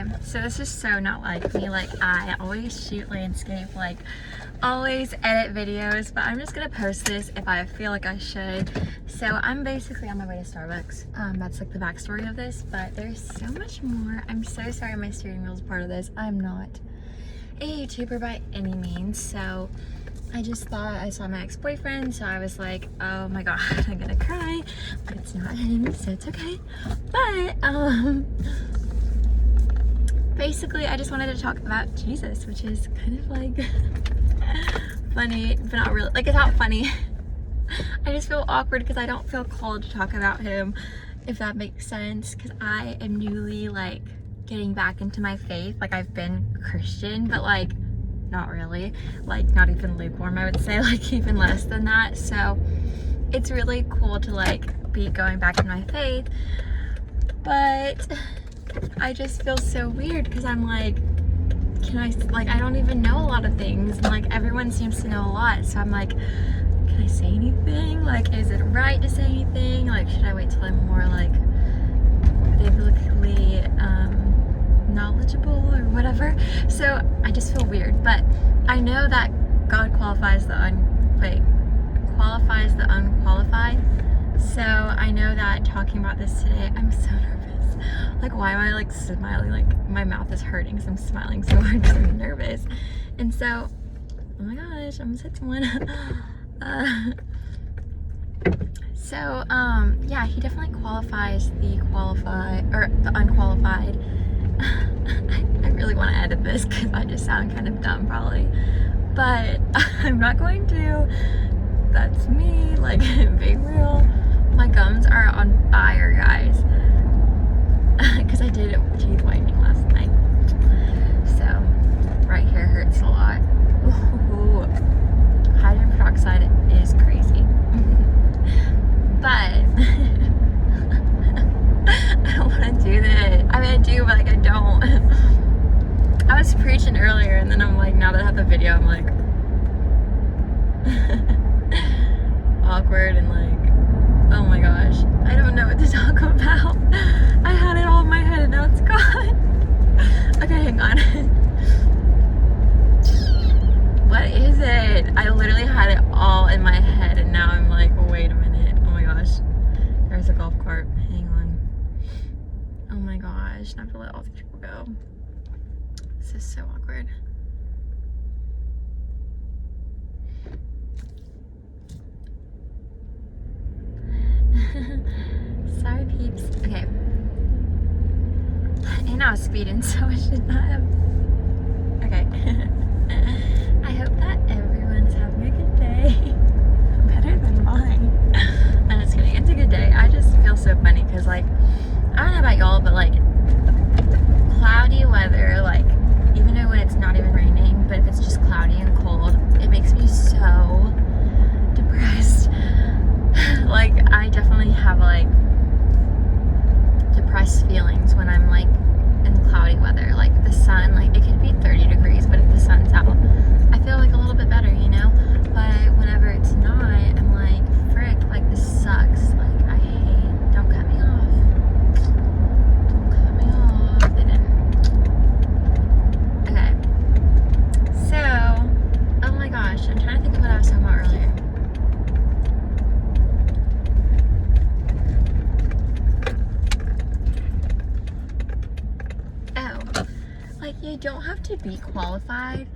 Okay, so this is so not like me. Like, I always shoot landscape, like always edit videos, but I'm just gonna post this if I feel like I should. So I'm basically on my way to Starbucks. That's like the backstory of this, but there's so much more. I'm so sorry my steering wheel is part of this. I'm not a YouTuber by any means, so I just thought I saw my ex-boyfriend, so I was like, oh my god, I'm gonna cry, but it's not him, so it's okay. But basically I just wanted to talk about Jesus, which is kind of like funny, but not really. Like, it's not funny. I just feel awkward because I don't feel called to talk about him, if that makes sense, because I am newly like getting back into my faith. Like, I've been Christian, but like not really, like not even lukewarm, I would say, like even less than that. So it's really cool to like be going back in my faith, but I just feel so weird because I'm like, can I, like, I don't even know a lot of things, and like everyone seems to know a lot, so I'm like, can I say anything? Like, is it right to say anything? Like, should I wait till I'm more like biblically knowledgeable or whatever? So I just feel weird, but I know that God qualifies the unqualified. So I know that talking about this today, I'm so nervous. Like, why am I like smiling? Like, my mouth is hurting because I'm smiling so hard because I'm nervous. And so, oh my gosh, I almost hit someone. Yeah, he definitely qualifies the unqualified. I really want to edit this because I just sound kind of dumb probably, but I'm not going to. That's me, like, being real. My gums are on fire, guys, because I did teeth whitening last night, so right here hurts a lot. Ooh, hydrogen peroxide is crazy. But I don't want to do that. I mean, I do, but like I don't. I was preaching earlier, and then I'm like, now that I have the video, I'm like awkward and like, oh my gosh, I don't know what to talk about. I had it all in my head and now it's gone. Okay, hang on. What is it? I literally had it all in my head, and now I'm like, wait a minute. Oh my gosh, there's a golf cart. Hang on. Oh my gosh, I have to let all these people go. This is so awkward. Sorry, peeps. Okay. And I was speeding, so I should not have. Okay. I hope that everyone is having a good day. Better than mine. I'm just kidding. It's a good day. I just feel so funny because, like, I don't know about y'all, but like cloudy weather, like, even though when it's not even raining, but if it's just cloudy and cold, it makes me so depressed. Like, I definitely have like depressed feelings when I'm like in cloudy weather. Like, the sun, like, it could be 30 degrees, but if the sun's out, I feel like a little bit better, you know? But whenever it's not, I'm like, frick, like, this sucks. Like, I hate, don't cut me off. Don't cut me off. They didn't. Okay. So, oh my gosh, I'm trying to think of what I was talking about earlier. You don't have to be qualified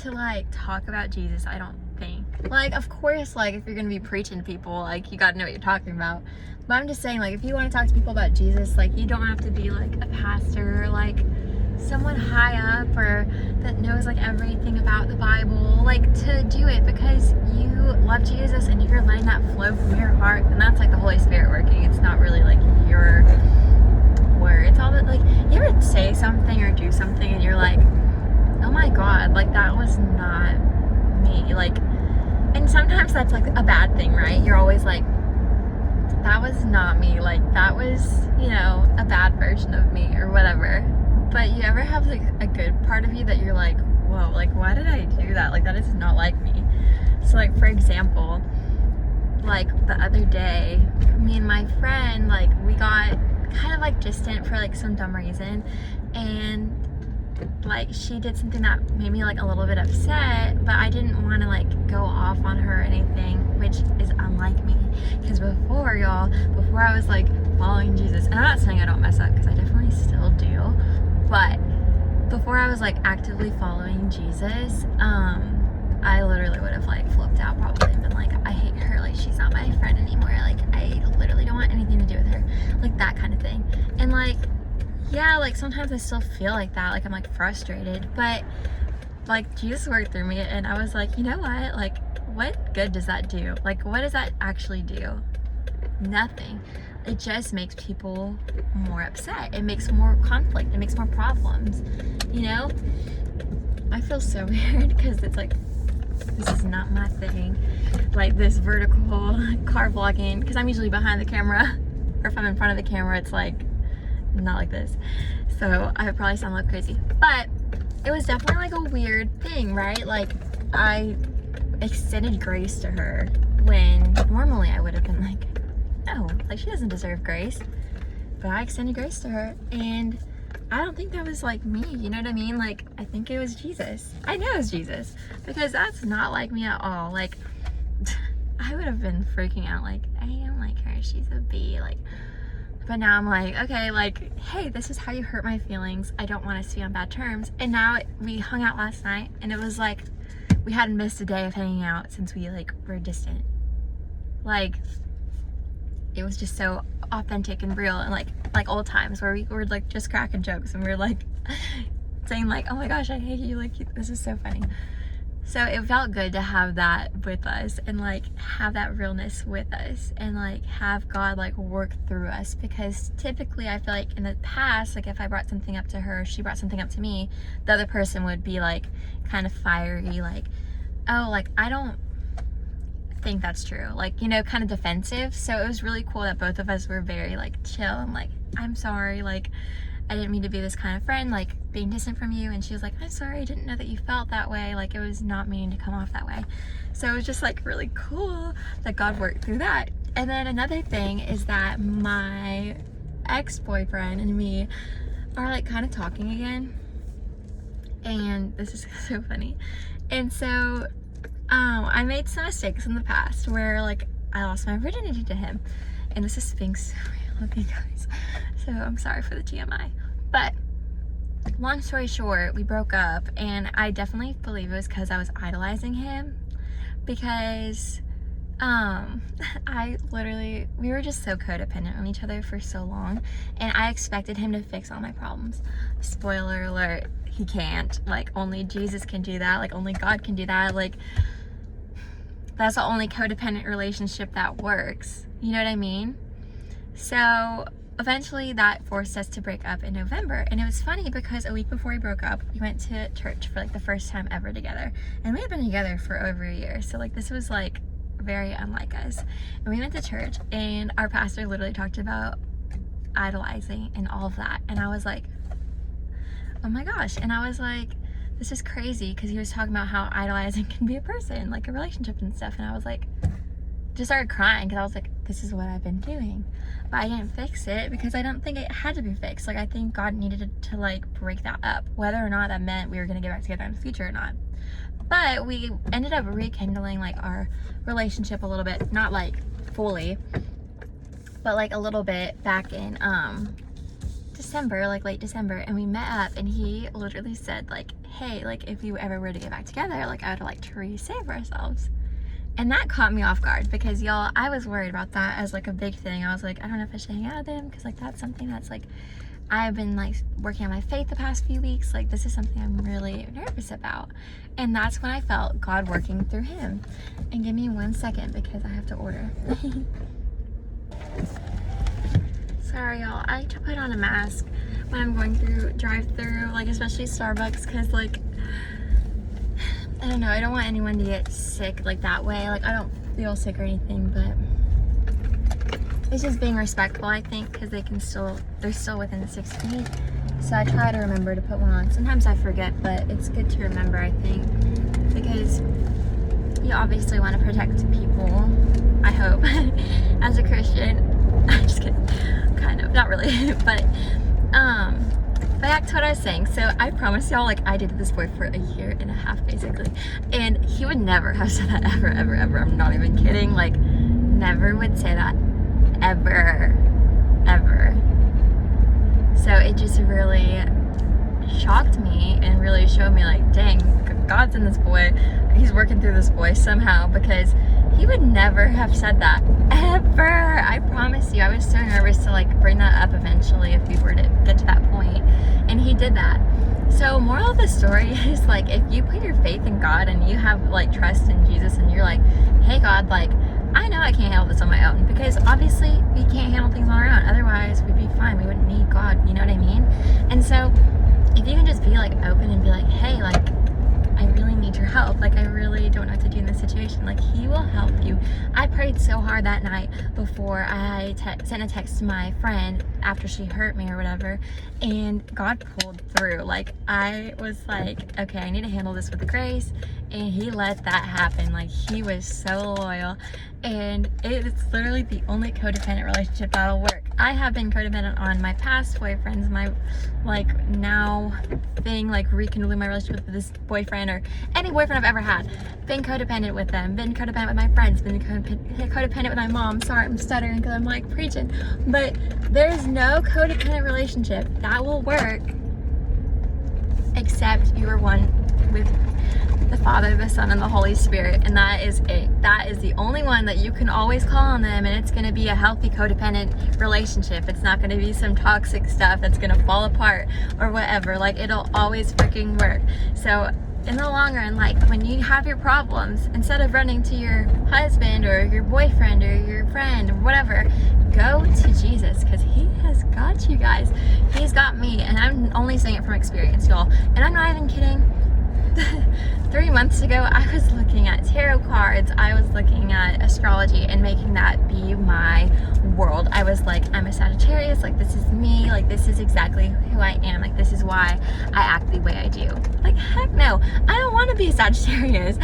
to like talk about Jesus, I don't think. Like, of course, like, if you're gonna be preaching to people, like, you gotta know what you're talking about. But I'm just saying, like, if you want to talk to people about Jesus, like, you don't have to be like a pastor or like someone high up or that knows like everything about the Bible, like, to do it, because you love Jesus and you're letting that flow from your heart, and that's like the Holy Spirit working. It's not really like your words. All that, like, you ever say something or do something and you're like, oh my god, like, that was not me. Like, and sometimes that's like a bad thing, right? You're always like, that was not me, like, that was, you know, a bad version of me or whatever. But you ever have like a good part of you that you're like, whoa, like, why did I do that? Like, that is not like me. So, like, for example, like, the other day, me and my friend, like, we got kind of like distant for like some dumb reason, and like she did something that made me like a little bit upset, but I didn't want to like go off on her or anything, which is unlike me. Because before, y'all, before I was like following Jesus, and I'm not saying I don't mess up, because I definitely still do, but before I was like actively following Jesus, I literally would have like flipped out probably and been like, I hate her, like she's not my friend anymore, like I literally don't want anything to do with her, like that kind of thing. And like, yeah, like sometimes I still feel like that, like I'm like frustrated, but like Jesus worked through me, and I was like, you know what, like what good does that do? Like what does that actually do? Nothing. It just makes people more upset. It makes more conflict. It makes more problems, you know? I feel so weird because it's like, this is not my thing. Like this vertical car vlogging, because I'm usually behind the camera, or if I'm in front of the camera, it's like not like this. So I probably sound like crazy, but it was definitely like a weird thing, right? Like I extended grace to her when normally I would have been like, no, like she doesn't deserve grace. But I extended grace to her, and I don't think that was like me, you know what I mean? Like I think it was Jesus. I know it was Jesus, because that's not like me at all. Like I would have been freaking out like, I don't like her, she's a B, like. But now I'm like, okay, like, hey, this is how you hurt my feelings. I don't want us to be on bad terms. And now we hung out last night, and it was like we hadn't missed a day of hanging out since we like were distant. Like it was just so authentic and real, and like old times where we were like just cracking jokes, and we were like saying like, oh my gosh, I hate you, like this is so funny. So it felt good to have that with us, and like have that realness with us, and like have God like work through us. Because typically I feel like in the past, like if I brought something up to her, she brought something up to me, the other person would be like kind of fiery, like, oh, like I don't think that's true, like, you know, kind of defensive. So it was really cool that both of us were very like chill and like, I'm sorry, like I didn't mean to be this kind of friend, like being distant from you. And she was like, I'm sorry, I didn't know that you felt that way, like it was not meaning to come off that way. So it was just like really cool that God worked through that. And then another thing is that my ex-boyfriend and me are like kind of talking again, and this is so funny. And so I made some mistakes in the past where like I lost my virginity to him, and this is being so real with you guys, so I'm sorry for the TMI. But long story short, we broke up, and I definitely believe it was because I was idolizing him, because we were just so codependent on each other for so long, and I expected him to fix all my problems. Spoiler alert, he can't. Like only Jesus can do that, like only God can do that. Like that's the only codependent relationship that works, you know what I mean? So eventually that forced us to break up in November. And it was funny because a week before we broke up, we went to church for like the first time ever together, and we had been together for over a year, so like this was like very unlike us. And we went to church, and our pastor literally talked about idolizing and all of that, and I was like, oh my gosh. And I was like, this is crazy, because he was talking about how idolizing can be a person, like a relationship and stuff. And I was like, just started crying, because I was like, this is what I've been doing. But I didn't fix it because I don't think it had to be fixed. Like I think God needed to like break that up, whether or not that meant we were gonna get back together in the future or not. But we ended up rekindling like our relationship a little bit, not like fully, but like a little bit back in December, like late December. And we met up, and he literally said like, hey, like if you ever were to get back together, like I would like to re-save ourselves. And that caught me off guard, because y'all, I was worried about that as like a big thing. I was like, I don't know if I should hang out with him, because like that's something that's like, I've been like working on my faith the past few weeks. Like this is something I'm really nervous about. And that's when I felt God working through him. And give me 1 second, because I have to order. Sorry y'all, I like to put on a mask when I'm going through drive-through, like especially Starbucks, because like I don't know, I don't want anyone to get sick like that way. Like I don't feel sick or anything, but it's just being respectful, I think, because they're still within 6 feet. So I try to remember to put one on. Sometimes I forget, but it's good to remember, I think, because you obviously want to protect people, I hope, as a Christian. I'm just kidding, kind of, not really, but back to what I was saying. So I promise y'all, like, I dated this boy for a year and a half basically, and he would never have said that ever, ever, ever. I'm not even kidding. Like, never would say that ever, ever. So it just really shocked me and really showed me, like, dang, God's in this boy. He's working through this boy somehow, because he would never have said that ever. I promise you. I was so nervous to, like, bring that up eventually if we were to get to that point, and he did that. So moral of the story is, like, if you put your faith in God and you have, like, trust in Jesus, and you're like, hey God, like, I know I can't handle this on my own, because obviously we can't handle things on our own, otherwise we'd be fine, we wouldn't need God, you know what I mean? And so if you can just be, like, open and be like, hey, like, I really need your help, like, I really don't know what to do in this situation, like, he will help you. I prayed so hard that night before I sent a text to my friend after she hurt me or whatever, and God pulled through. Like, I was like, okay, I need to handle this with grace, and he let that happen. Like, he was so loyal, and it's literally the only codependent relationship that'll work. I have been codependent on my past boyfriends, my, like, now thing, like, rekindling my relationship with this boyfriend or any boyfriend I've ever had. Been codependent with them, been codependent with my friends, been codependent with my mom. Sorry, I'm stuttering because I'm, like, preaching. But there's no codependent relationship that will work except you are one with the Father, the Son, and the Holy Spirit, and that is it. That is the only one that you can always call on them, and it's going to be a healthy codependent relationship. It's not going to be some toxic stuff that's going to fall apart or whatever. Like, it'll always freaking work. So in the long run, like, when you have your problems, instead of running to your husband or your boyfriend or your friend or whatever, go to Jesus, because he has got you guys. He's got me, and I'm only saying it from experience, y'all, and I'm not even kidding. 3 months ago, I was looking at tarot cards, I was looking at astrology and making that be my world. I was like, I'm a Sagittarius, like, this is me, like, this is exactly who I am, like, this is why I act the way I do. Like, heck no, I don't want to be a Sagittarius.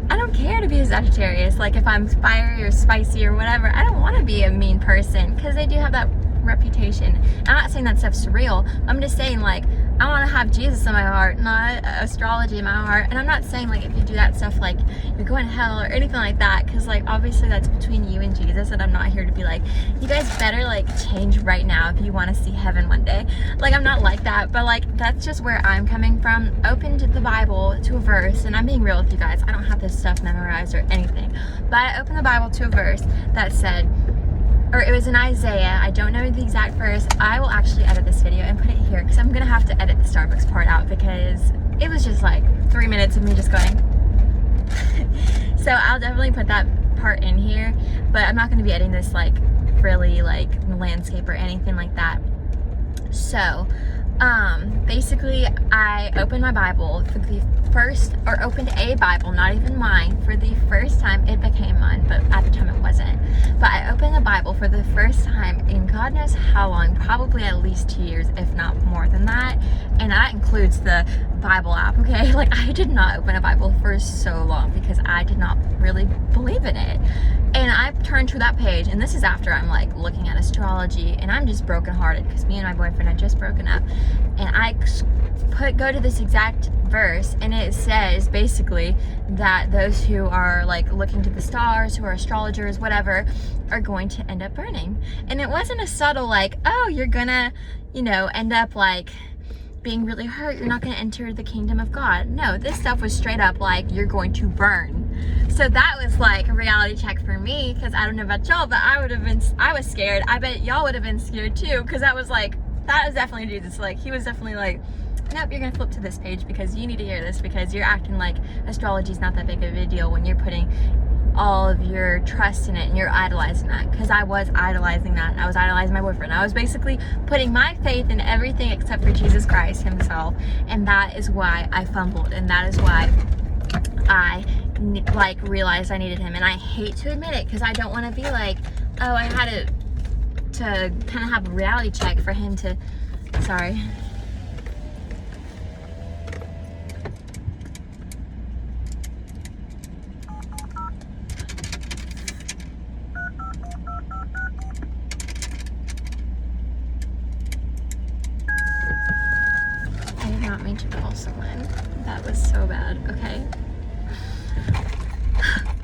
I don't care to be a Sagittarius. Like, if I'm fiery or spicy or whatever, I don't want to be a mean person, because they do have that reputation. I'm not saying that stuff's real. I'm just saying, like, I want to have Jesus in my heart, not astrology in my heart. And I'm not saying, like, if you do that stuff, like, you're going to hell or anything like that, because, like, obviously that's between you and Jesus, and I'm not here to be like, you guys better, like, change right now if you want to see heaven one day. Like, I'm not like that, but, like, that's just where I'm coming from. Open to the Bible, to a verse, and I'm being real with you guys. I don't have this stuff memorized or anything, but I opened the Bible to a verse that said, or it was in Isaiah, I don't know the exact verse. I will actually edit this video and put it here, because I'm gonna have to edit the Starbucks part out, because it was just like 3 minutes of me just going. So I'll definitely put that part in here, but I'm not gonna be editing this, like, really, like, landscape or anything like that. So basically, I opened my Bible for the first, or opened a Bible, not even mine, for the first time. It became mine, but at the time it wasn't. But I opened the Bible for the first time in God knows how long, probably at least 2 years, if not more than that. And that includes the Bible app, okay? Like, I did not open a Bible for so long because I did not really believe in it. And I turned to that page, and this is after I'm, like, looking at astrology, and I'm just brokenhearted because me and my boyfriend had just broken up. And I go to this exact verse, and it says basically that those who are, like, looking to the stars, who are astrologers, whatever, are going to end up burning. And it wasn't a subtle, like, oh, you're gonna, you know, end up, like, being really hurt, you're not going to enter the kingdom of God. No, this stuff was straight up like, you're going to burn. So that was like a reality check for me, because I don't know about y'all, but I was scared. I bet y'all would have been scared too, because that was definitely Jesus. Like, he was definitely like, nope, you're going to flip to this page because you need to hear this, because you're acting like astrology is not that big of a deal when you're putting all of your trust in it and you're idolizing that. Because I was idolizing that, and I was idolizing my boyfriend. I was basically putting my faith in everything except for Jesus Christ himself, and that is why I fumbled, and that is why I, like, realized I needed him. And I hate to admit it, because I don't want to be like, oh, I had to kind of have a reality check for him to, sorry. me to call someone. That was so bad. Okay.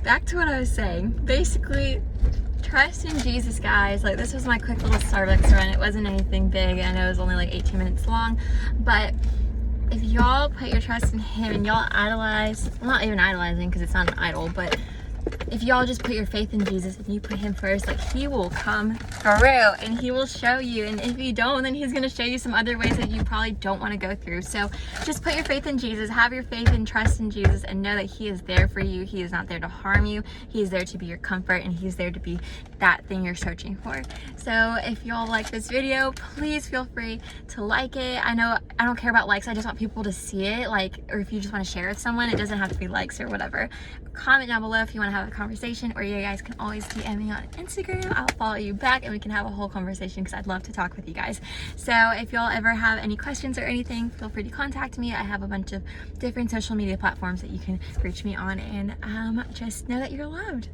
Back to what I was saying. Basically, trust in Jesus, guys. Like, this was my quick little Starbucks run. It wasn't anything big. I know it was only like 18 minutes long, but if y'all put your trust in him and y'all idolize, well, not even idolizing because it's not an idol, but if y'all just put your faith in Jesus and you put him first, like, he will come through and he will show you. And if you don't, then he's going to show you some other ways that you probably don't want to go through. So just put your faith in Jesus, have your faith and trust in Jesus, and know that he is there for you. He is not there to harm you. He is there to be your comfort, and he's there to be that thing you're searching for. So if y'all like this video, please feel free to like it. I know I don't care about likes. I just want people to see it, like, or if you just want to share with someone, it doesn't have to be likes or whatever. Comment down below if you want to have a conversation, or you guys can always DM me on Instagram. I'll follow you back and we can have a whole conversation because I'd love to talk with you guys. So if y'all ever have any questions or anything, feel free to contact me. I have a bunch of different social media platforms that you can reach me on, and just know that you're loved.